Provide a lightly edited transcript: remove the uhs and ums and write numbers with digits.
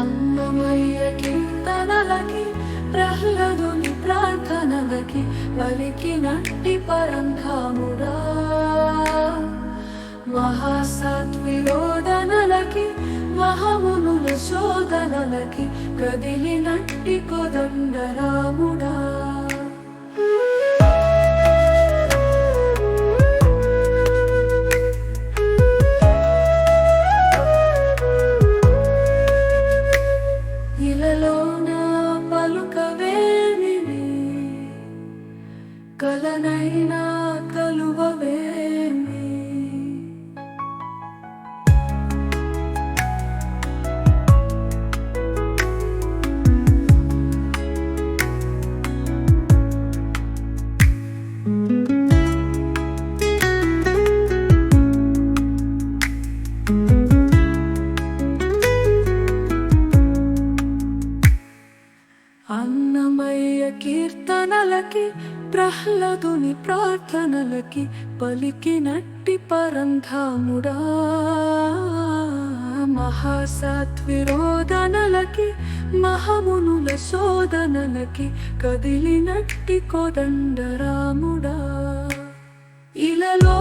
అన్నమయ్య కీర్తనలకి ప్రహ్లాదుని ప్రార్థనలకి పలికినట్టి పరంధాముడా మహాసత్విరోధనలకి మహామునుల శోధనలకి కదిలినట్టి కోదండరాముడా ఇలలోన పలుకవేమిని కలనైనా కలువవేమి అన్నమయ్య కీర్తనలకి ప్రహ్లాదుని ప్రార్థనలకి పలికినట్టి పరంధాముడా మహాసత్విరోధనలకి మహామునుల శోధనలకి కదిలినట్టి కోదండరాముడా ఇలలో